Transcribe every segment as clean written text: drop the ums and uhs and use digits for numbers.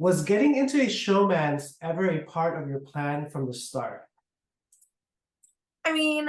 Was getting into a showmance ever a part of your plan from the start? I mean,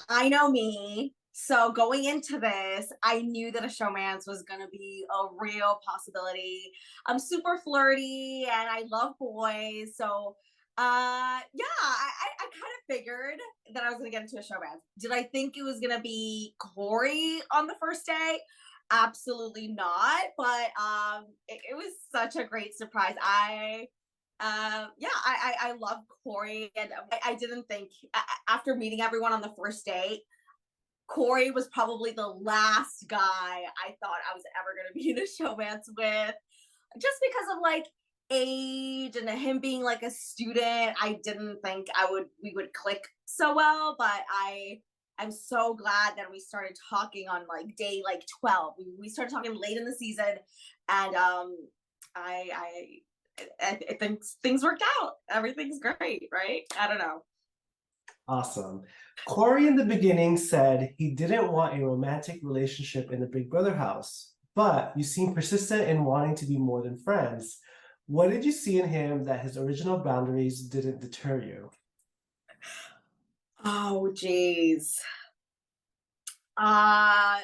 I know me. So going into this, I knew that a showmance was going to be a real possibility. I'm super flirty and I love boys. So yeah, I kind of figured that I was going to get into a showmance. Did I think it was going to be Corey on the first day? Absolutely not. But it was such a great surprise. I love Corey, and I didn't think after meeting everyone on the first date, Corey was probably the last guy I thought I was ever going to be in a showmance with, just because of like age and him being like a student. I didn't think we would click so well, but I'm so glad that we started talking on like day like 12. We started talking late in the season, and I I think things worked out. Everything's great, right? I don't know. Awesome. Corey in the beginning said he didn't want a romantic relationship in the Big Brother house, but you seem persistent in wanting to be more than friends. What did you see in him that his original boundaries didn't deter you? Oh, geez. Uh,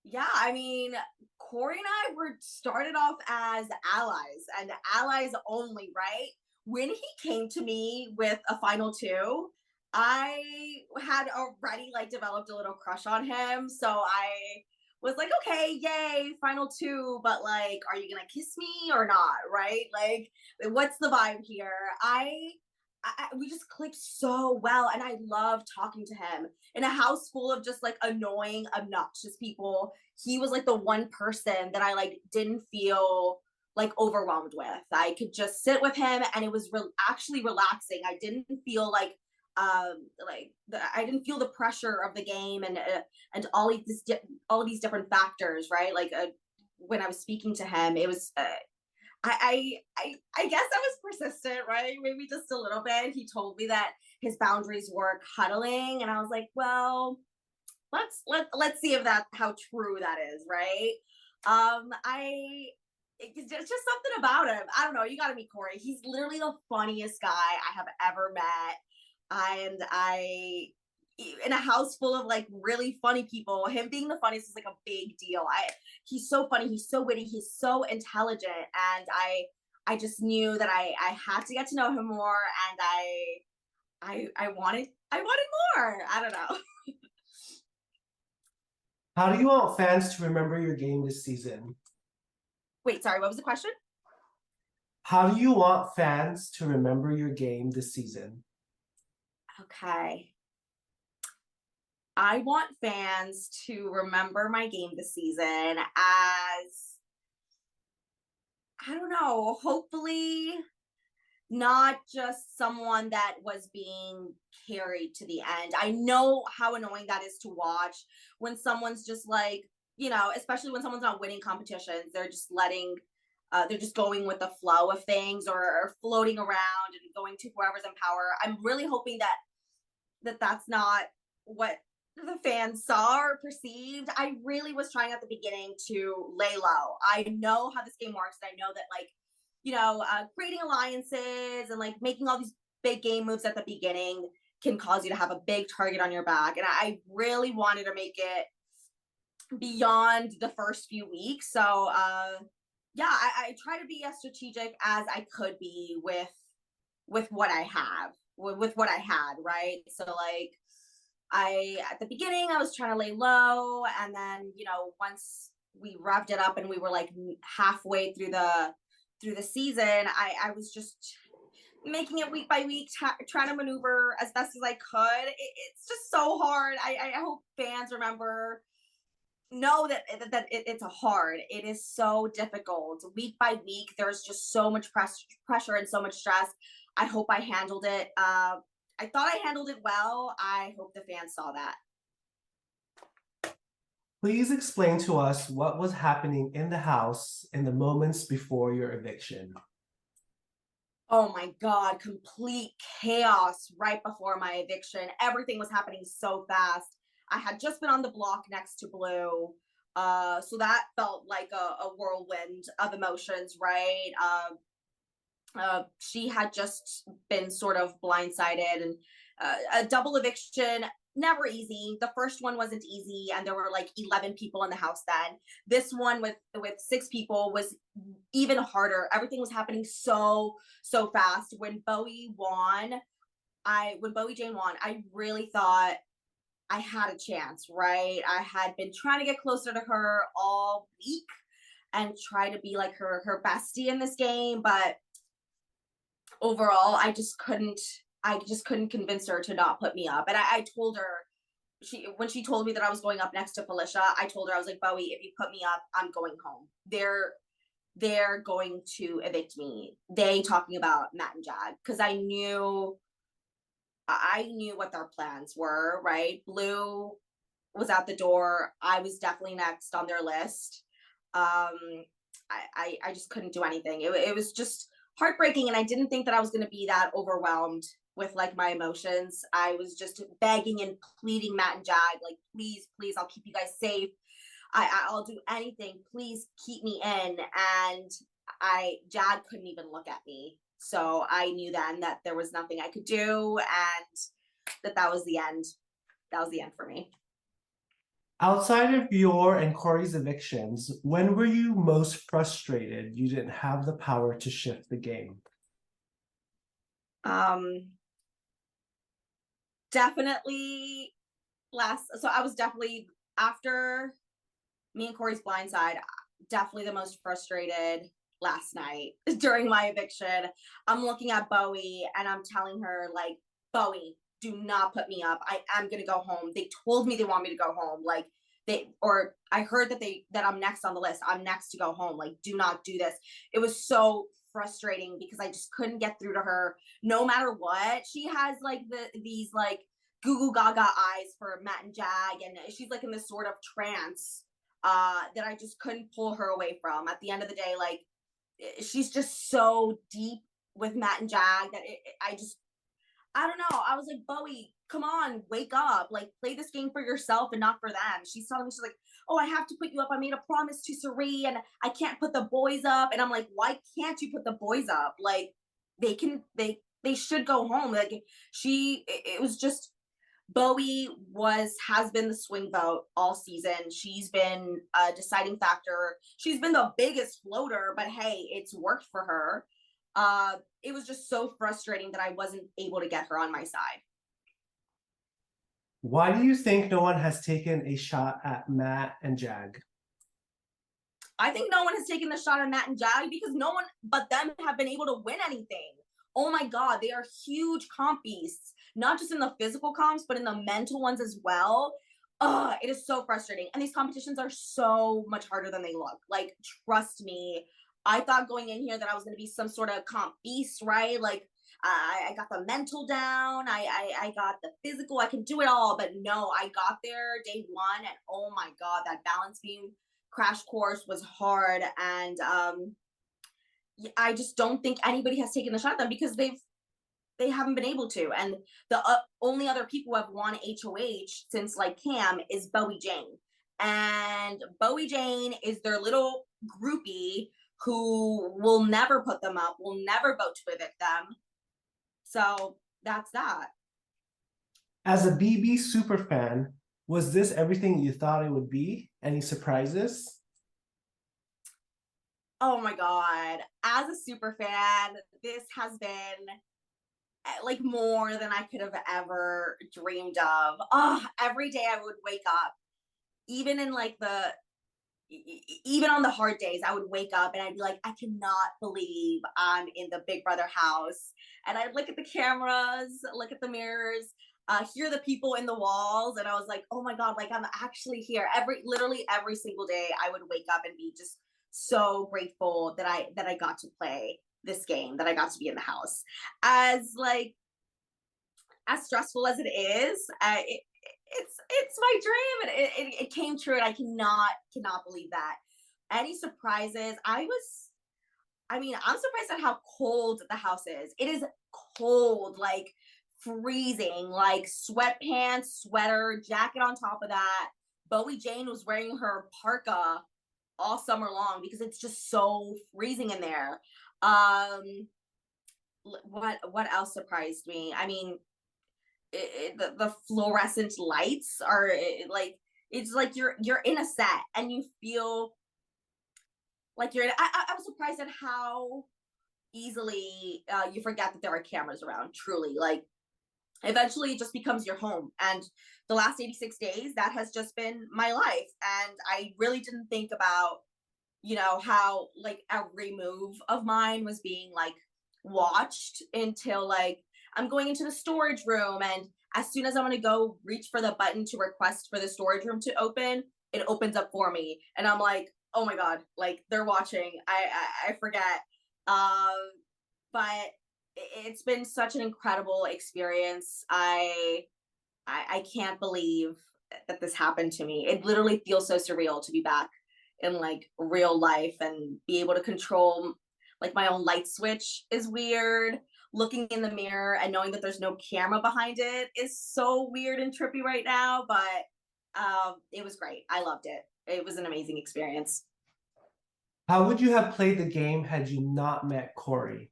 yeah, I mean, Corey and I were started off as allies and allies only, right? When he came to me with a final two, I had already like developed a little crush on him. So I was like, okay, yay, final two, but like, are you gonna kiss me or not? Right? Like, what's the vibe here? We just clicked so well, and I love talking to him in a house full of just like annoying, obnoxious people. He was like the one person that I like didn't feel like overwhelmed with. I could just sit with him, and it was actually relaxing. I didn't feel I didn't feel the pressure of the game and all of these different factors, right? When I was speaking to him, it was I guess I was persistent, right? Maybe just a little bit. He told me that his boundaries were cuddling, and I was like, well, let's see if that how true that is, right? I it's just something about him. I don't know. You got to meet Corey. He's literally the funniest guy I have ever met, and I in a house full of like really funny people, him being the funniest is like a big deal. I He's so funny, he's so witty, he's so intelligent, and I just knew that I had to get to know him more, and I wanted more. I don't know. How do you want fans to remember your game this season? Wait, sorry, what was the question? How do you want fans to remember your game this season? Okay. I want fans to remember my game this season as, I don't know, hopefully not just someone that was being carried to the end. I know how annoying that is to watch when someone's just like, especially when someone's not winning competitions, they're just going with the flow of things, or floating around and going to whoever's in power. I'm really hoping that's not what the fans saw or perceived. I really was trying at the beginning to lay low. I know how this game works, and I know that creating alliances and like making all these big game moves at the beginning can cause you to have a big target on your back. And I really wanted to make it beyond the first few weeks. So yeah, I try to be as strategic as I could be with what I have, with what I had, right? So like at the beginning I was trying to lay low, and then once we wrapped it up and we were like halfway through the season, I was just making it week by week, trying to maneuver as best as I could. It's just so hard. I hope fans know that it's a hard. It is so difficult week by week. There's just so much pressure and so much stress. I hope I handled it. I thought I handled it well. I hope the fans saw that. Please explain to us what was happening in the house in the moments before your eviction. Oh my God, complete chaos right before my eviction. Everything was happening so fast. I had just been on the block next to Blue. So that felt like a whirlwind of emotions, right? She had just been sort of blindsided, and a double eviction, never easy. The first one wasn't easy, and there were like 11 people in the house then. This one with 6 people was even harder. Everything was happening so fast. When Bowie Jane won, I really thought I had a chance, right? I had been trying to get closer to her all week and try to be like her bestie in this game, but overall I just couldn't convince her to not put me up. And I told her, when she told me that I was going up next to Felicia, I told her, I was like, Bowie, if you put me up, I'm going home. They're going to evict me. They talking about Matt and Jag, because I knew what their plans were, right? Blue was at the door. I was definitely next on their list. I just couldn't do anything. It was just heartbreaking, and I didn't think that I was going to be that overwhelmed with like my emotions. I was just begging and pleading Matt and Jag, like, please, please, I'll keep you guys safe. I'll do anything. Please keep me in. And Jag couldn't even look at me. So I knew then that there was nothing I could do, and that was the end. That was the end for me. Outside of your and Corey's evictions, when were you most frustrated you didn't have the power to shift the game? Definitely so I was definitely, after me and Corey's blindside, definitely the most frustrated last night during my eviction. I'm looking at Bowie and I'm telling her, like, Bowie, do not put me up. I am gonna go home. They told me they want me to go home. Like, or I heard that I'm next on the list. I'm next to go home. Like, do not do this. It was so frustrating because I just couldn't get through to her. No matter what, she has like these like goo goo gaga eyes for Matt and Jag, and she's like in this sort of trance that I just couldn't pull her away from. At the end of the day, like, she's just so deep with Matt and Jag that I don't know. I was like, Bowie, come on, wake up. Like, play this game for yourself and not for them. She's telling me, she's like, oh, I have to put you up. I made a promise to Sari and I can't put the boys up. And I'm like, why can't you put the boys up? Like, they should go home. Like, it was just, Bowie has been the swing vote all season. She's been a deciding factor. She's been the biggest floater, but hey, it's worked for her. It was just so frustrating that I wasn't able to get her on my side. Why do you think no one has taken a shot at Matt and Jag? I think no one has taken the shot at Matt and Jag because no one but them have been able to win anything. Oh my God, they are huge comp beasts, not just in the physical comps, but in the mental ones as well. It is so frustrating. And these competitions are so much harder than they look. Like, trust me, I thought going in here that I was going to be some sort of comp beast, right? Like, I got the mental down. I got the physical. I can do it all. But no, I got there day one, and oh my God, that balance beam crash course was hard. And I just don't think anybody has taken the shot at them because they haven't been able to. And the only other people who have won HOH since like Cam is Bowie Jane. And Bowie Jane is their little groupie who will never put them up, will never vote to evict them. So that's that. As a BB super fan, was this everything you thought it would be? Any surprises? Oh my God. As a super fan, this has been like more than I could have ever dreamed of. Oh, every day I would wake up, even in like even on the hard days, I would wake up and I'd be like, I cannot believe I'm in the Big Brother house. And I'd look at the cameras, look at the mirrors, hear the people in the walls, and I was like, oh my God, like, I'm actually here. Literally every single day I would wake up and be just so grateful that I got to play this game, that I got to be in the house. As like, as stressful as it is, it's my dream, and it came true, and I cannot believe that. Any surprises? I mean, I'm surprised at how cold the house is. It is cold, like freezing, like sweatpants, sweater, jacket on top of that, Bowie Jane was wearing her parka all summer long because it's just so freezing in there. What else surprised me? I mean, the fluorescent lights are like, it's like you're in a set and you feel like you're I was surprised at how easily you forget that there are cameras around, truly. Like, eventually it just becomes your home, and the last 86 days, that has just been my life. And I really didn't think about, how like every move of mine was being like watched, until like I'm going into the storage room, and as soon as I'm going to go reach for the button to request for the storage room to open, it opens up for me, and I'm like, oh my god, like they're watching. I forget. um but it's been such an incredible experience. I can't believe that this happened to me. It literally feels so surreal to be back in like real life and be able to control like my own light switch is weird. Looking in the mirror and knowing that there's no camera behind it is so weird and trippy right now, but it was great. I loved it. It was an amazing experience. How would you have played the game had you not met Corey?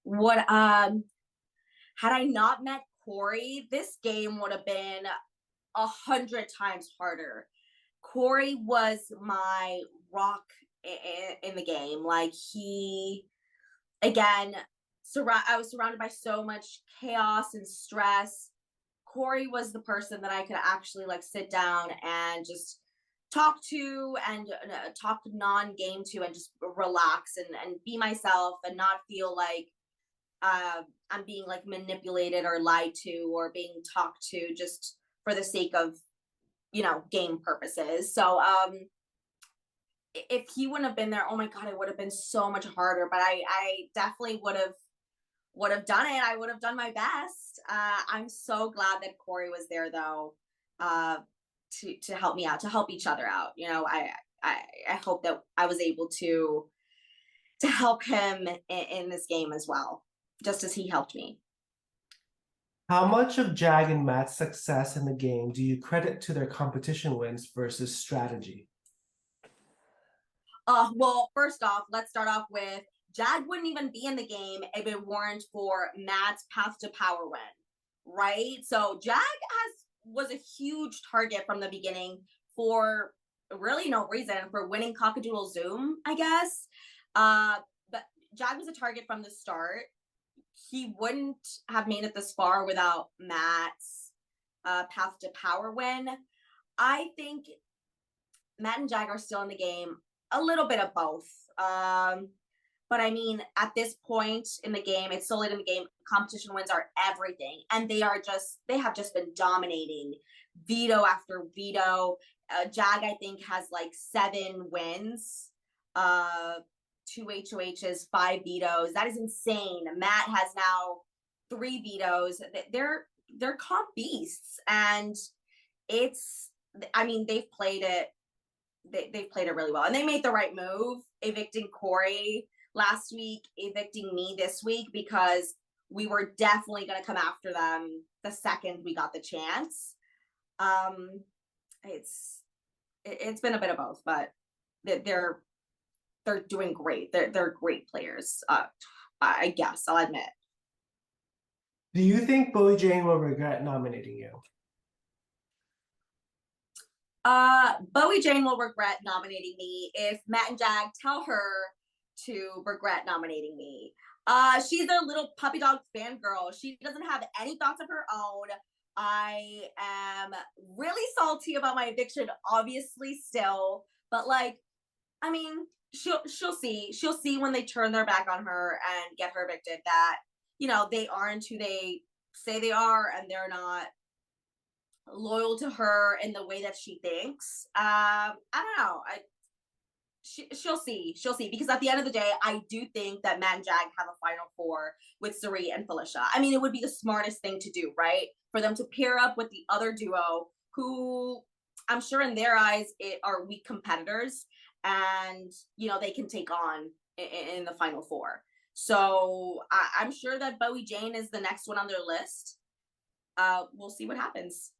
What Had I not met Corey, this game would have been 100 times harder. Corey was my rock in the game. Like, he, again, I was surrounded by so much chaos and stress. Corey was the person that I could actually like sit down and just talk to, and talk non-game to, and just relax and be myself and not feel like I'm being like manipulated or lied to or being talked to just for the sake of, game purposes. So if he wouldn't have been there, oh my god, it would have been so much harder. But I definitely would have done it. I would have done my best. I'm so glad that Corey was there though, uh, to help me out, to help each other out. I hope that I was able to help him in this game as well, just as he helped me. How much of Jag and Matt's success in the game do you credit to their competition wins versus strategy? Well, first off, let's start off with Jag wouldn't even be in the game if it weren't for Matt's path to power win, right? So Jag was a huge target from the beginning for really no reason, for winning Cockadoodle Zoom, I guess. But Jag was a target from the start. He wouldn't have made it this far without Matt's path to power win. I think Matt and Jag are still in the game, a little bit of both. But I mean, at this point in the game, it's so late in the game, competition wins are everything. And they have just been dominating veto after veto. Jag, I think, has like 7 wins, 2 HOHs, 5 vetoes. That is insane. Matt has now 3 vetoes. They're comp beasts. And I mean, they've played it really well, and they made the right move evicting Corey last week, evicting me this week, because we were definitely going to come after them the second we got the chance. It's been a bit of both, but they're doing great. They're great players. I guess I'll admit. Do you think Bowie Jane will regret nominating you? Bowie Jane will regret nominating me if Matt and Jag tell her to regret nominating me. She's their little puppy dog fangirl. She doesn't have any thoughts of her own. I am really salty about my eviction, obviously, still, but like, I mean, she'll see when they turn their back on her and get her evicted that they aren't who they say they are, and they're not loyal to her in the way that she thinks. I don't know. She'll see, because at the end of the day, I do think that Matt and Jag have a final 4 with Cirie and Felicia. I mean, it would be the smartest thing to do, right? For them to pair up with the other duo, who I'm sure in their eyes are weak competitors, and they can take on in the final 4. So I'm sure that Bowie Jane is the next one on their list. We'll see what happens.